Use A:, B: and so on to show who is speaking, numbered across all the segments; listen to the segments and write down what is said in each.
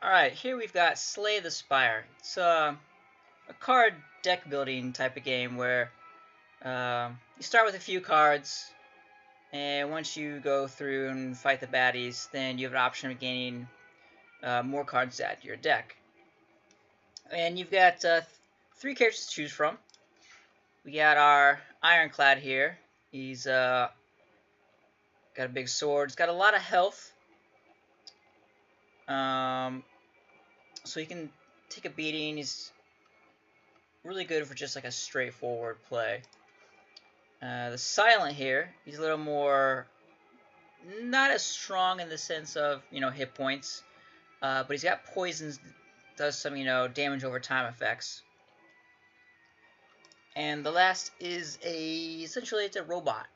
A: Alright, here we've got Slay the Spire. It's a card deck building type of game where you start with a few cards, and once you go through and fight the baddies, then you have an option of gaining more cards to add to your deck. And you've got three characters to choose from. We got our Ironclad here. He's got a big sword. He's got a lot of health. So he can take a beating. He's really good for just like a straightforward play. The Silent here, he's a little more, not as strong in the sense of, hit points, but he's got poisons, does some, damage over time effects. And the last is essentially it's a robot,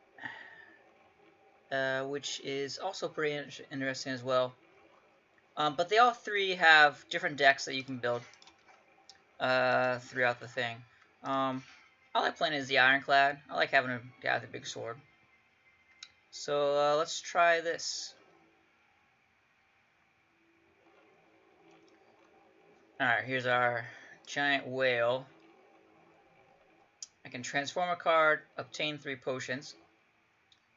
A: which is also pretty interesting as well. But they all three have different decks that you can build throughout the thing. I like playing as the Ironclad. I like having a guy with a big sword. So let's try this. Alright, here's our giant whale. I can transform a card, obtain 3 potions.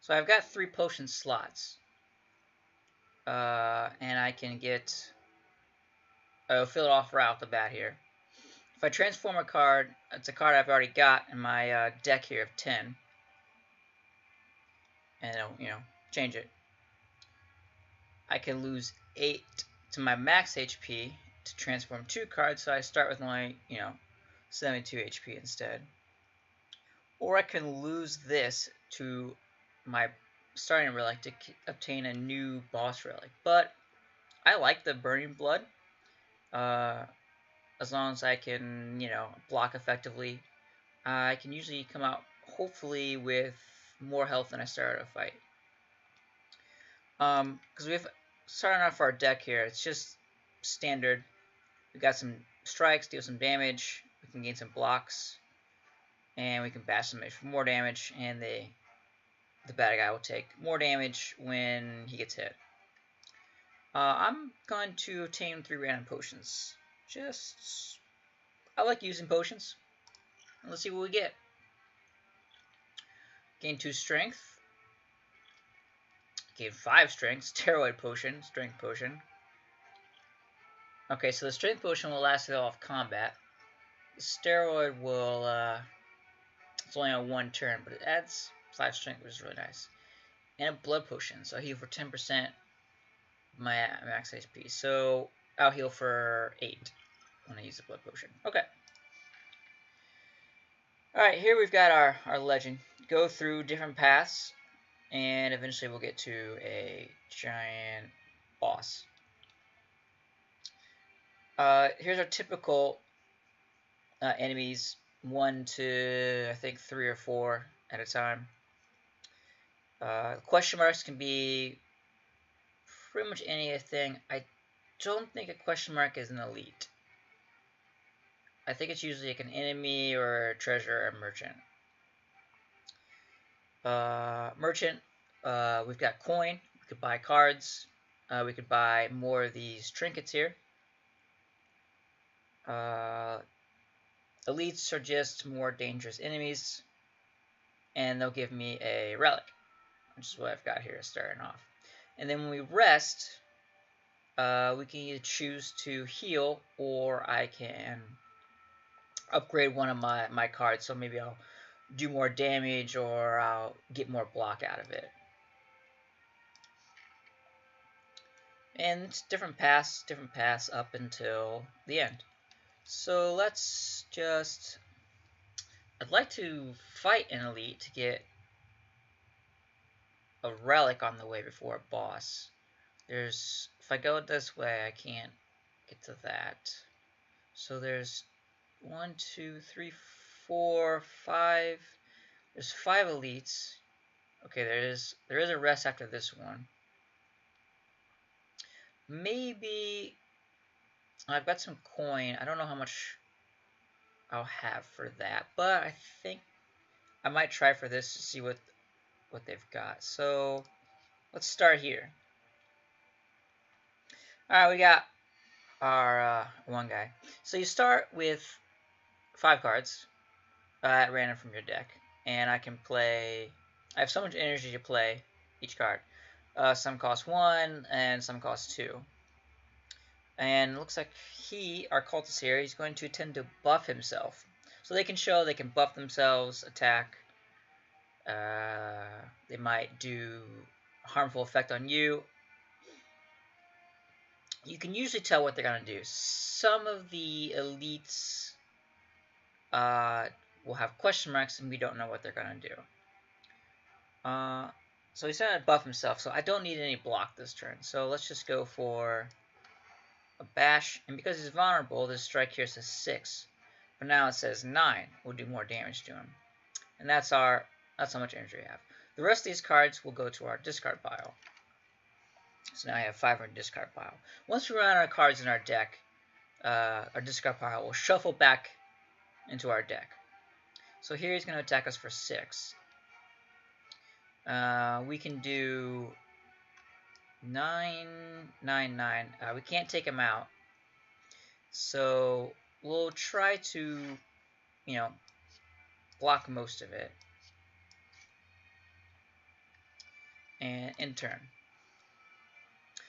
A: So I've got 3 potion slots. And I can get... fill it off right off the bat here. If I transform a card, it's a card I've already got in my deck here of 10. And it'll, change it. I can lose 8 to my max HP to transform 2 cards, so I start with only, 72 HP instead. Or I can lose this to my starting relic to obtain a new boss relic. But I like the Burning Blood. As long as I can, block effectively, I can usually come out, hopefully, with more health than I started a fight. Because we've starting off our deck here, it's just standard. We've got some strikes, deal some damage, we can gain some blocks, and we can bash some for more damage, and the bad guy will take more damage when he gets hit. I'm going to obtain 3 random potions. I like using potions. Let's see what we get. Gain 2 strength. Gain 5 strength. Steroid potion. Strength potion. Okay, so the strength potion will last all of combat. The steroid will, it's only on 1 turn, but it adds 5 strength, which is really nice. And a blood potion, so I heal for 10% my max HP. So I'll heal for 8 when I use the blood potion. Okay. Alright, here we've got our legend. Go through different paths, and eventually we'll get to a giant boss. Here's our typical enemies. 1 to, I think, 3 or 4 at a time. Question marks can be pretty much anything. I don't think a question mark is an elite. I think it's usually like an enemy or a treasure or a merchant. Merchant, we've got coin. We could buy cards. We could buy more of these trinkets here. Elites are just more dangerous enemies, and they'll give me a relic, which is what I've got here starting off. And then when we rest, we can either choose to heal, or I can upgrade one of my cards, so maybe I'll do more damage or I'll get more block out of it. And it's different paths up until the end. So let's just... I'd like to fight an elite to get a relic on the way before a boss. If I go this way, I can't get to that. So there's 1, 2, 3, 4, 5. There's 5 elites. Okay, there is a rest after this one. Maybe I've got some coin. I don't know how much I'll have for that, but I think I might try for this to see what they've got. So let's start here. All right, we got our one guy. So you start with 5 cards at random from your deck, and I can play. I have so much energy to play each card. Some cost 1, and some cost 2. And it looks like our cultist here, he's going to tend to buff himself. So they can buff themselves, attack. They might do a harmful effect on you. You can usually tell what they're going to do. Some of the elites will have question marks, and we don't know what they're going to do. So he's going to buff himself, so I don't need any block this turn. So let's just go for a bash, and because he's vulnerable, this strike here says 6. But now it says 9. We'll do more damage to him. And that's how much energy we have. The rest of these cards will go to our discard pile. So now I have 5 in our discard pile. Once we run out of cards in our deck, our discard pile will shuffle back into our deck. So here he's going to attack us for 6. We can do 9, 9, 9. We can't take him out. So we'll try to, block most of it. And end turn.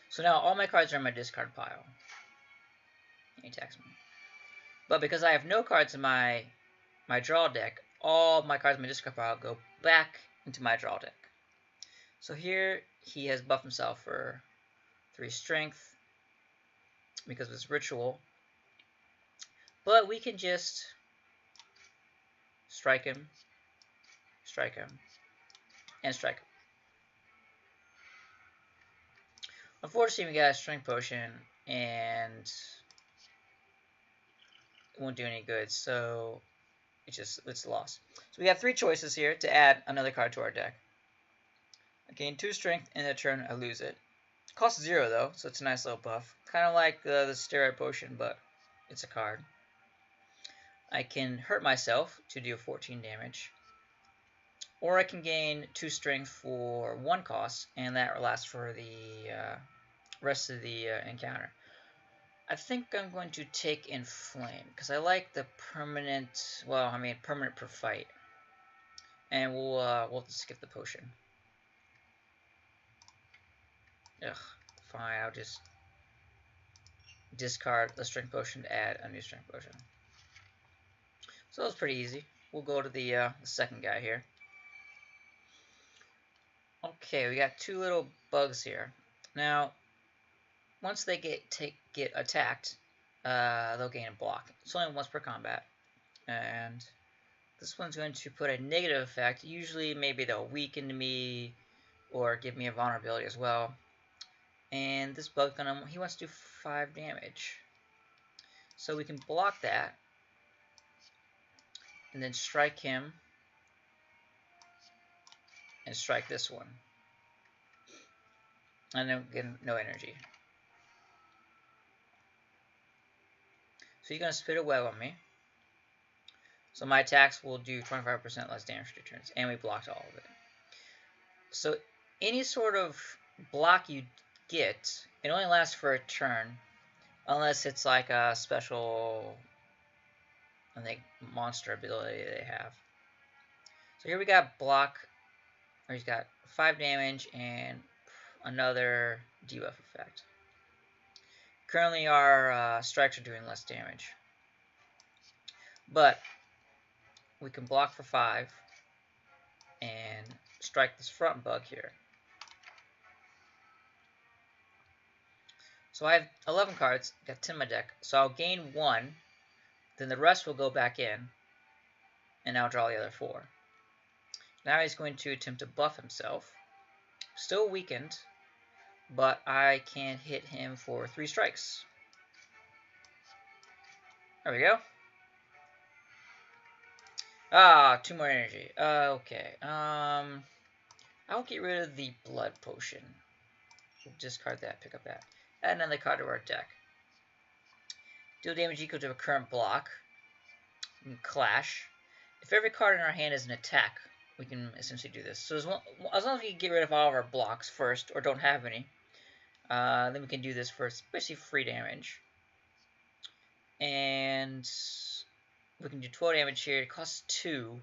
A: So now all my cards are in my discard pile. He attacks me. But because I have no cards in my draw deck, all my cards in my discard pile go back into my draw deck. So here he has buffed himself for 3 strength because of his ritual. But we can just strike him, and strike him. Unfortunately, we got a strength potion, and it won't do any good, so it's a loss. So we have 3 choices here to add another card to our deck. I gain 2 strength, and in a turn I lose it. It costs 0 though, so it's a nice little buff. Kind of like the steroid potion, but it's a card. I can hurt myself to do 14 damage. Or I can gain 2 strength for 1 cost, and that will last for the rest of the encounter. I think I'm going to take Inflame, because I like the permanent, permanent per fight. And we'll just skip the potion. Ugh, fine, I'll just discard the strength potion to add a new strength potion. So it's pretty easy. We'll go to the second guy here. Okay, we got 2 little bugs here. Now, once they get attacked, they'll gain a block. It's only once per combat, and this one's going to put a negative effect. Usually, maybe they'll weaken me or give me a vulnerability as well. And this bug he wants to do 5 damage. So we can block that, and then strike him, and strike this one. And then get no energy. So he's going to spit a web on me. So my attacks will do 25% less damage to turns. And we blocked all of it. So any sort of block you get, it only lasts for a turn. Unless it's like a special, I think, monster ability they have. So here we got block. Or he's got 5 damage and another debuff effect. Currently our strikes are doing less damage. But we can block for 5 and strike this front bug here. So I have 11 cards, got 10 in my deck. So I'll gain 1, then the rest will go back in, and I'll draw the other 4. Now he's going to attempt to buff himself. Still weakened, but I can hit him for 3 strikes. There we go. Ah, 2 more energy. Okay. I'll get rid of the blood potion. We'll discard that, pick up that. Add another card to our deck. Deal damage equal to a current block. We can clash. If every card in our hand is an attack, we can essentially do this. So as long as we can get rid of all of our blocks first, or don't have any, then we can do this for basically free damage. And we can do 12 damage here. It costs 2,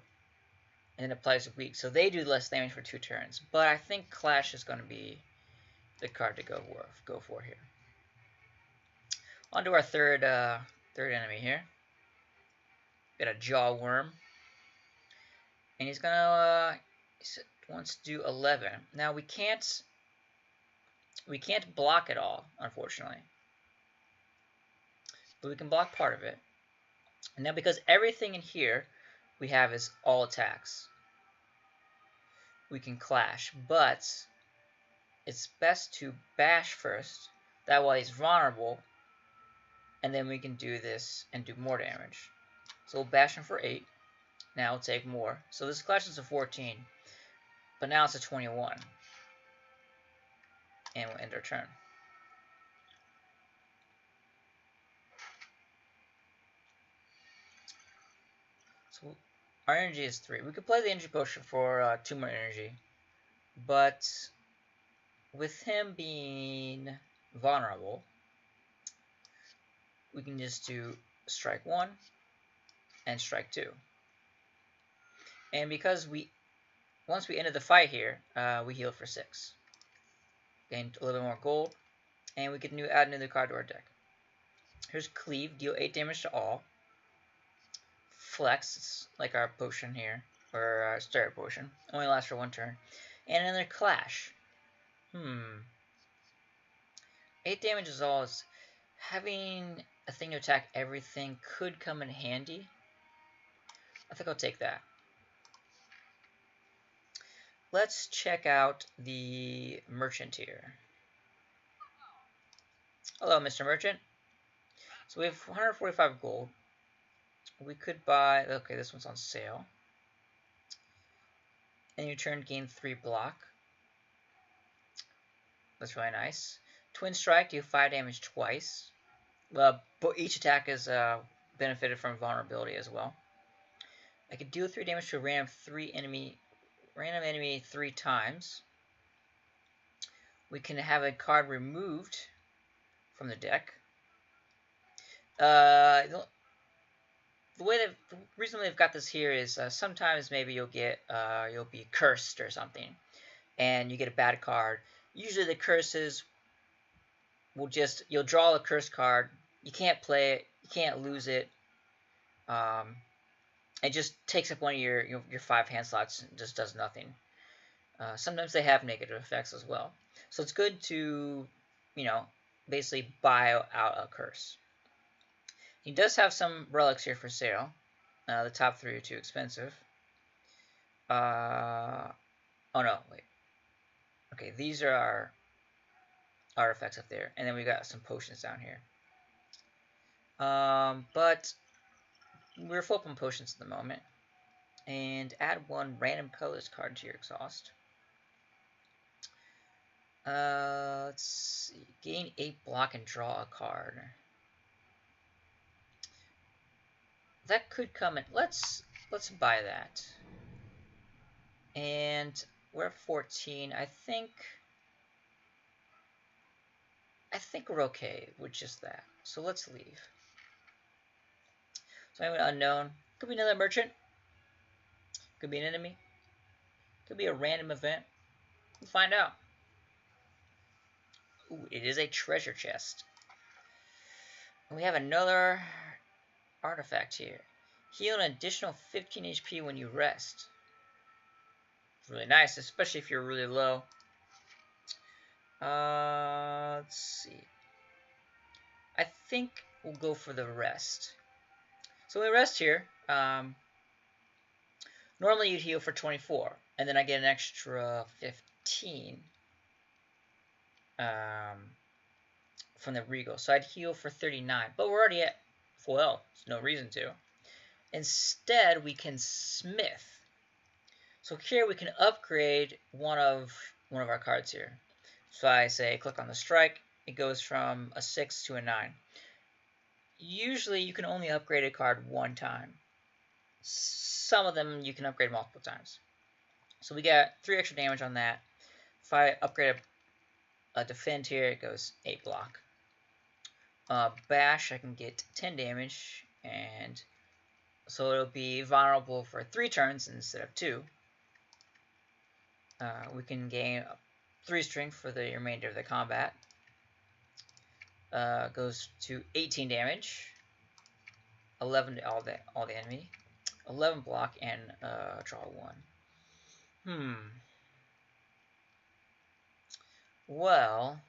A: and then applies weak. So they do less damage for 2 turns. But I think Clash is going to be the card to go for here. On to our third enemy here. Got a Jaw Worm. And he's gonna wants to do 11. Now we can't block it all, unfortunately. But we can block part of it. And now because everything in here we have is all attacks, we can Clash. But it's best to bash first. That way he's vulnerable. And then we can do this and do more damage. So we'll bash him for 8. Now we'll take more. So this Clash is a 14. But now it's a 21. And we'll end our turn. So our energy is 3. We could play the energy potion for 2 more energy. But with him being vulnerable, we can just do strike 1 and strike 2. And because once we ended the fight here, we healed for 6. Gained a little bit more gold, and we can add another card to our deck. Here's Cleave, deal 8 damage to all. Flex, it's like our potion here, or our Spire potion, only lasts for 1 turn. And another Clash. 8 damage is all. Having a thing to attack everything could come in handy. I think I'll take that. Let's check out the merchant here. Hello, Mr. Merchant. So we have 145 gold. We could buy... Okay, this one's on sale. And your turn gain 3 block. That's really nice. Twin Strike, deal 5 damage twice. But each attack is benefited from vulnerability as well. I could deal 3 damage to a random enemy 3 times. We can have a card removed from the deck. The reason they've got this here is sometimes maybe you'll be cursed or something, and you get a bad card. Usually the curses will you'll draw a curse card. You can't play it. You can't lose it. It just takes up one of your 5 hand slots and just does nothing. Sometimes they have negative effects as well. So it's good to, basically buy out a curse. He does have some relics here for sale. The top 3 are too expensive. Oh no, wait. Okay, these are our artifacts up there. And then we got some potions down here. But we're full on potions at the moment. And add 1 random colors card to your exhaust. Let's see. Gain 8 block and draw a card. That could come in. Let's buy that. And we're at 14. I think we're okay with just that. So let's leave. So I'm an unknown. Could be another merchant. Could be an enemy. Could be a random event. We'll find out. Ooh, it is a treasure chest. And we have another artifact here. Heal an additional 15 HP when you rest. It's really nice, especially if you're really low. Let's see. I think we'll go for the rest. So we rest here. Normally you'd heal for 24, and then I get an extra 15 from the Regal. So I'd heal for 39, but we're already at full health. There's no reason to. Instead, we can smith. So here we can upgrade one of our cards here. So I say click on the strike. It goes from a 6 to a 9. Usually you can only upgrade a card 1 time. Some of them you can upgrade multiple times. So we got 3 extra damage on that. If I upgrade a defend here, it goes 8 block. Bash, I can get 10 damage, and so it'll be vulnerable for 3 turns instead of 2. We can gain 3 strength for the remainder of the combat. Goes to 18 damage, 11 to all the enemy, 11 block, and draw 1. Well,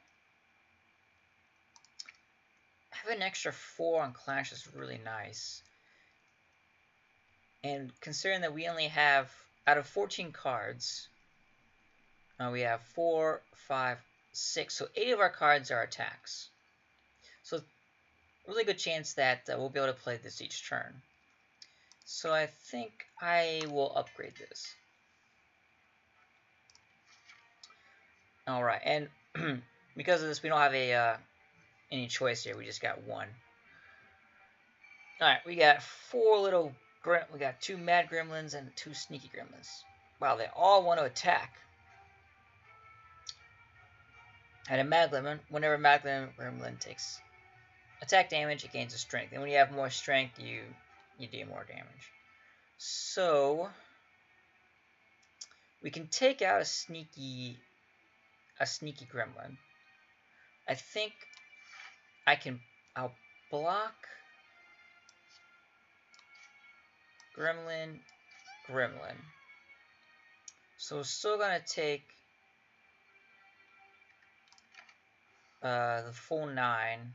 A: having an extra 4 on Clash is really nice. And considering that we only have, out of 14 cards, we have 4, 5, 6. So 8 of our cards are attacks. So really good chance that we'll be able to play this each turn. So I think I will upgrade this. Alright, and because of this, we don't have any choice here. We just got 1. Alright, we got 4 little... We got 2 mad gremlins and 2 sneaky gremlins. Wow, they all want to attack. And a mad gremlin, whenever mad gremlin takes attack damage, it gains a strength. And when you have more strength, you do more damage. So we can take out a sneaky gremlin. I think I'll block gremlin. So we're still gonna take the full 9,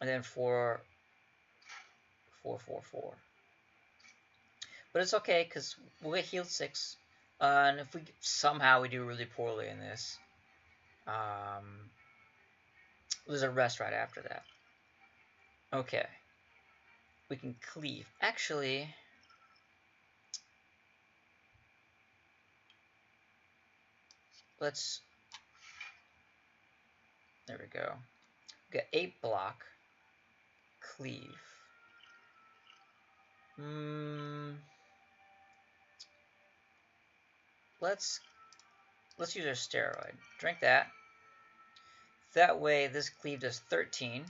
A: and then 4. But it's okay, because we'll get healed 6. And if somehow we do really poorly in this, there's a rest right after that. Okay. We can cleave. Actually, there we go. We got 8 block. Cleave. Let's use our steroid. Drink that. That way, this cleave does 13.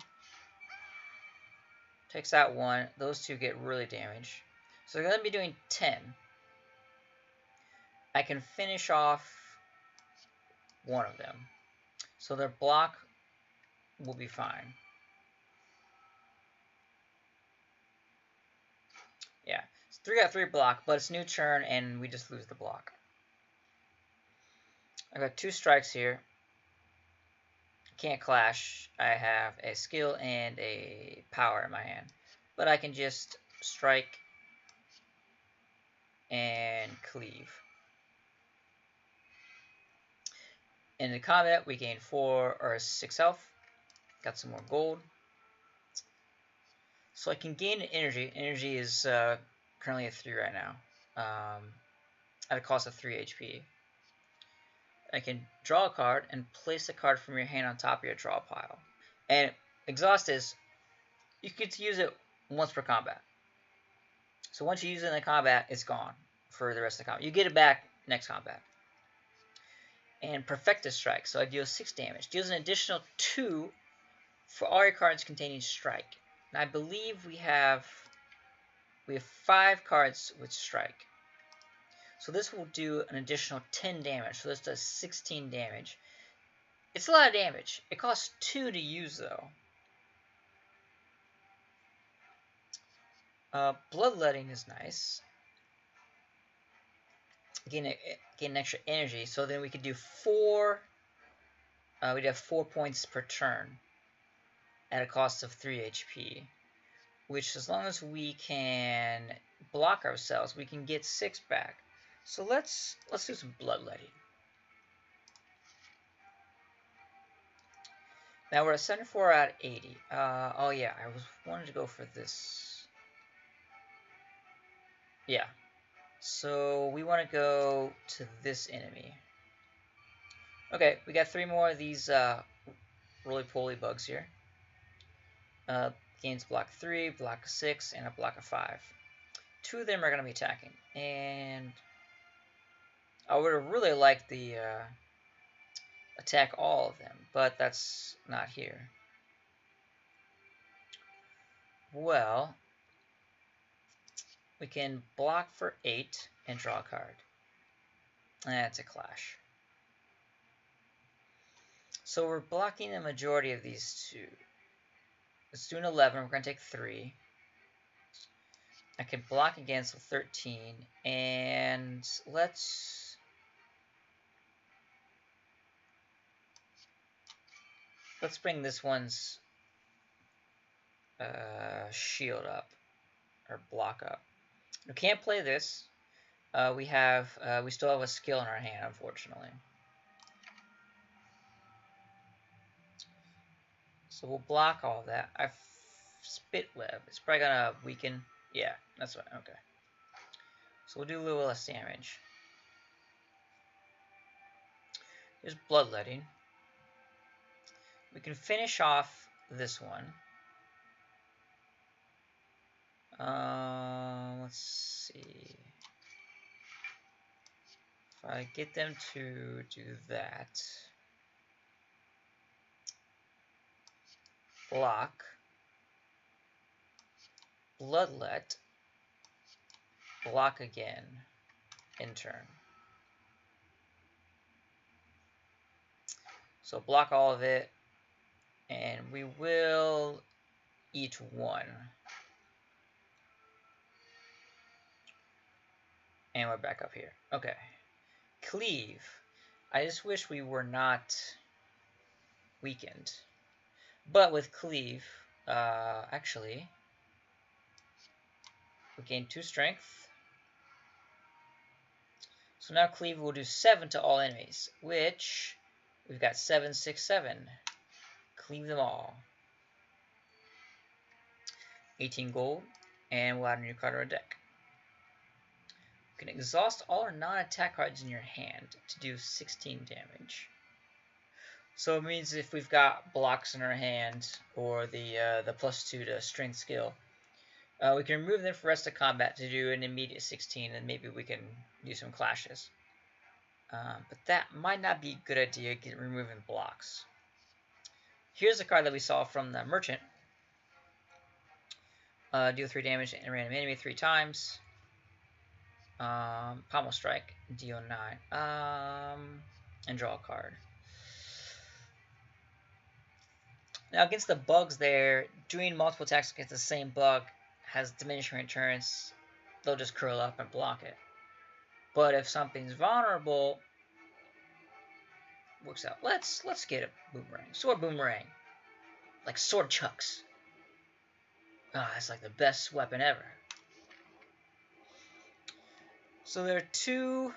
A: Takes out 1. Those 2 get really damaged. So they're going to be doing 10. I can finish off one of them. So their block will be fine. Yeah. So 3 got 3 block, but it's new turn and we just lose the block. I got 2 strikes here. Can't clash. I have a skill and a power in my hand. But I can just strike and cleave. In the combat, we gain 4 or 6 health. Got some more gold. So I can gain energy. Energy is currently at 3 right now. At a cost of 3 HP. I can draw a card and place a card from your hand on top of your draw pile. And exhaust is, you get to use it once per combat. So once you use it in the combat, it's gone for the rest of the combat. You get it back next combat. And Perfectus Strike, so I deal 6 damage. Deals an additional 2 for all your cards containing Strike. And I believe we have 5 cards with Strike. So this will do an additional 10 damage. So this does 16 damage. It's a lot of damage. It costs 2 to use, though. Bloodletting is nice. Gain an extra energy. So then we could do 4. We'd have 4 points per turn at a cost of 3 HP. Which, as long as we can block ourselves, we can get 6 back. So let's do some bloodletting. Now we're at 74 out of 80. Oh yeah, I wanted to go for this. Yeah. So we want to go to this enemy. Okay, we got 3 more of these roly-poly bugs here. Gains block 3, block 6, and a block of 5. 2 of them are going to be attacking. And I would have really liked the attack all of them, but that's not here. Well, we can block for 8 and draw a card. That's a clash. So we're blocking the majority of these two. Let's do an 11. We're going to take 3. I can block against with 13. And let's bring this one's shield up, or block up. We can't play this. We still have a skill in our hand, unfortunately. So we'll block all of that. I spit web. It's probably gonna weaken. Yeah, that's right. Okay. So we'll do a little less damage. Here's bloodletting. We can finish off this one. Let's see. If I get them to do that. Block. Bloodlet. Block again. In turn. So block all of it. And we will eat 1. And we're back up here. Okay. Cleave. I just wish we were not weakened. But with Cleave, actually, we gain 2 strength. So now Cleave will do 7 to all enemies, which we've got 7, 6, 7. Cleave them all. 18 gold, and we'll add a new card to our deck. You can exhaust all or non-attack cards in your hand to do 16 damage. So it means if we've got blocks in our hand, or the +2 to strength skill, we can remove them for the rest of combat to do an immediate 16, and maybe we can do some clashes. But that might not be a good idea, removing blocks. Here's a card that we saw from the merchant. Deal 3 damage to a random enemy 3 times. Pommel strike, deal 9. And draw a card. Now against the bugs there, doing multiple attacks against the same bug has diminishing returns. They'll just curl up and block it. But if something's vulnerable, works out. Let's get a boomerang. Sword boomerang. Like sword chucks. Ah, it's like the best weapon ever. So there are 2.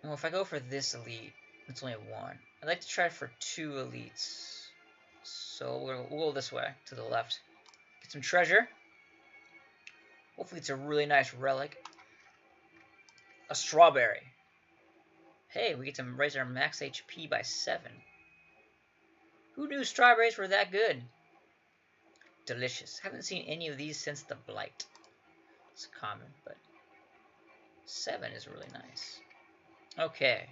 A: Well, if I go for this elite, it's only 1. I'd like to try for 2 elites. So we'll go this way, to the left. Get some treasure. Hopefully it's a really nice relic. A strawberry. Hey, we get to raise our max HP by 7. Who knew strawberries were that good? Delicious. Haven't seen any of these since the Blight. It's common, but 7 is really nice. Okay.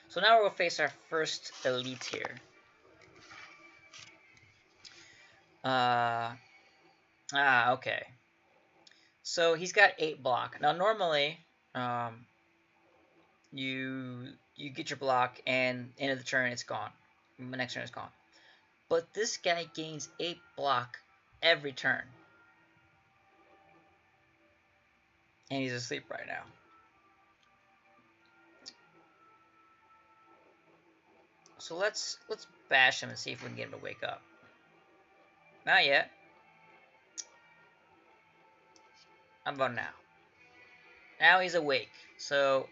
A: So now we'll face our first elite here. Okay. So he's got 8 block. Now normally, you get your block and end of the turn it's gone. The next turn it's gone. But this guy gains 8 block every turn. And he's asleep right now. So let's bash him and see if we can get him to wake up. Not yet. How about now? Now he's awake. So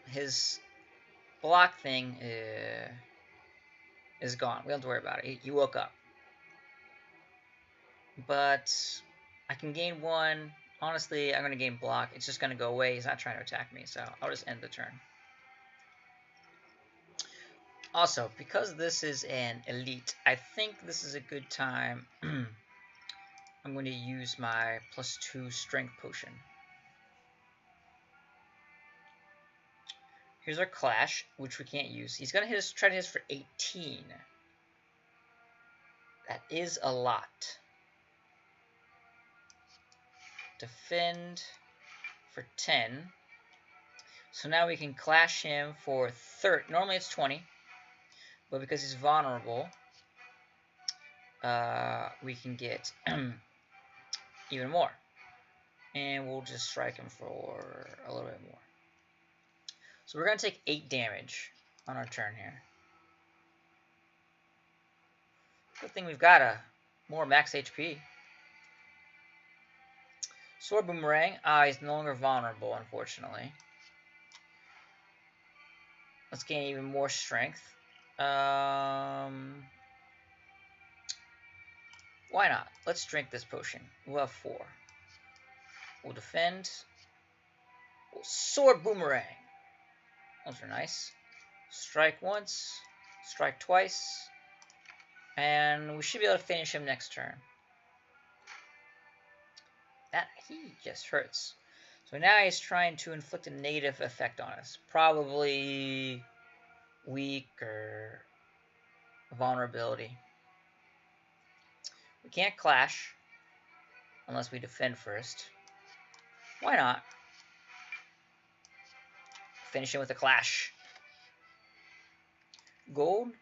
A: his block thing is gone. We don't have to worry about it. He woke up. But I can gain 1. Honestly, I'm going to gain block. It's just going to go away. He's not trying to attack me, so I'll just end the turn. Also, because this is an elite, I think this is a good time. I'm going to use my +2 strength potion. Here's our clash, which we can't use. He's gonna try to hit us for 18. That is a lot. Defend for 10. So now we can clash him for 30. Normally it's 20, but because he's vulnerable, we can get even more. And we'll just strike him for a little bit more. So we're going to take 8 damage on our turn here. Good thing we've got a more max HP. Sword Boomerang. He's no longer vulnerable, unfortunately. Let's gain even more strength. Why not? Let's drink this potion. We'll have 4. We'll defend. Sword Boomerang. Those are nice. Strike once. Strike twice. And we should be able to finish him next turn. That he just hurts. So now he's trying to inflict a negative effect on us. Probably weak or vulnerability. We can't clash unless we defend first. Why not? Finish him with a clash. Gold.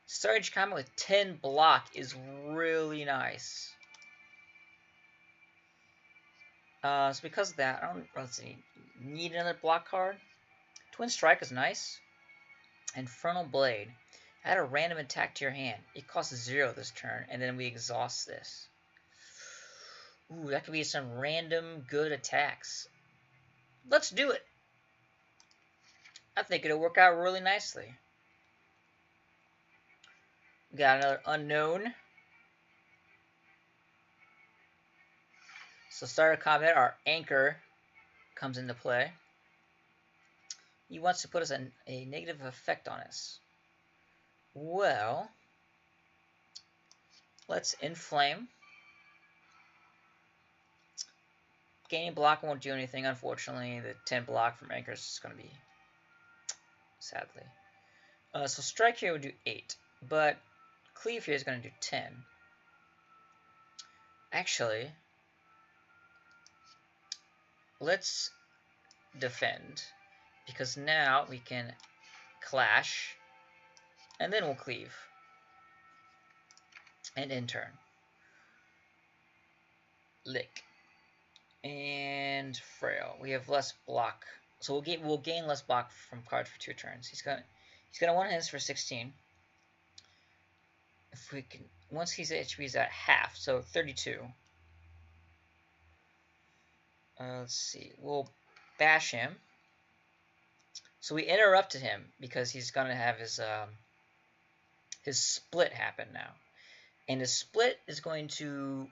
A: Surge combat with 10 block is really nice. So because of that, let's see, need another block card. Twin Strike is nice. Infernal Blade. Add a random attack to your hand. It costs 0 this turn, and then we exhaust this. Ooh, that could be some random good attacks. Let's do it. I think it'll work out really nicely. We got another unknown. So start of combat, our anchor comes into play. He wants to put us a negative effect on us. Well, let's inflame. Gaining block won't do anything, unfortunately. The 10 block from anchors is going to be, sadly. So strike here would do 8, but cleave here is going to do 10. Actually, let's defend, because now we can clash, and then we'll cleave. And in turn. Lick. And frail. We have less block. So we'll gain less block from cards for 2 turns. He's gonna want his for 16. If we can, once his HP is at half, so 32. Let's see. We'll bash him. So we interrupted him because he's gonna have his split happen now, and his split is going to.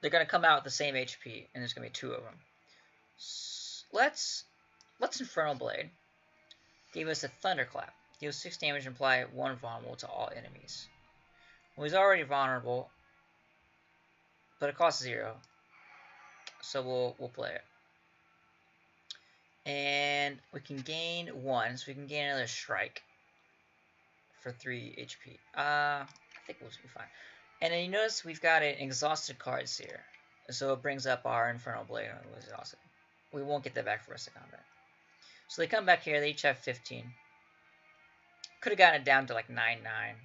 A: They're gonna come out with the same HP, and there's gonna be 2 of them. Let's Infernal Blade. Gave us a Thunderclap. Deals 6 damage and apply 1 vulnerable to all enemies. Well, he's already vulnerable, but it costs 0. So we'll play it. And we can gain 1, so we can gain another strike for 3 HP. I think we'll be fine. And then you notice we've got an exhausted cards here. So it brings up our Infernal Blade when it was exhausted. We won't get that back for the rest of combat. So they come back here, they each have 15. Could have gotten it down to like 9-9.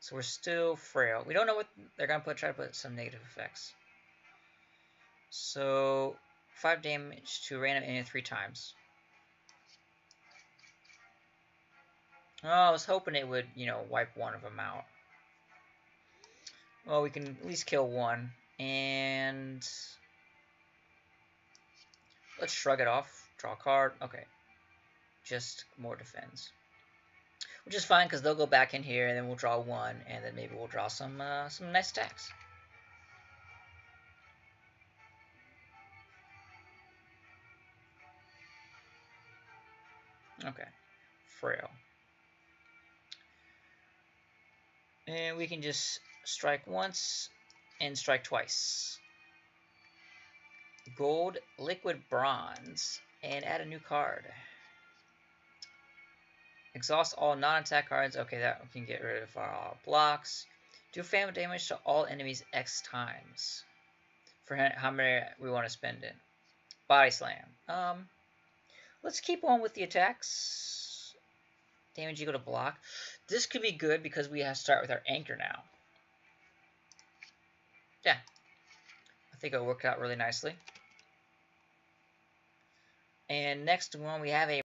A: So we're still frail. We don't know what they're going to try to put some negative effects. So 5 damage to random enemy 3 times. Oh, I was hoping it would, wipe one of them out. Well, we can at least kill 1. And let's shrug it off. Draw a card. Okay. Just more defense. Which is fine, because they'll go back in here, and then we'll draw 1, and then maybe we'll draw some nice attacks. Okay. Frail. And we can just strike once and strike twice. gold, liquid bronze, and add a new card. Exhaust all non-attack cards. Okay, that we can get rid of our blocks. Do phantom damage to all enemies X times. For how many we want to spend it. Body slam. Let's keep on with the attacks. Damage equal to block. This could be good because we have to start with our anchor now. Yeah. I think it'll work out really nicely. And next one we have a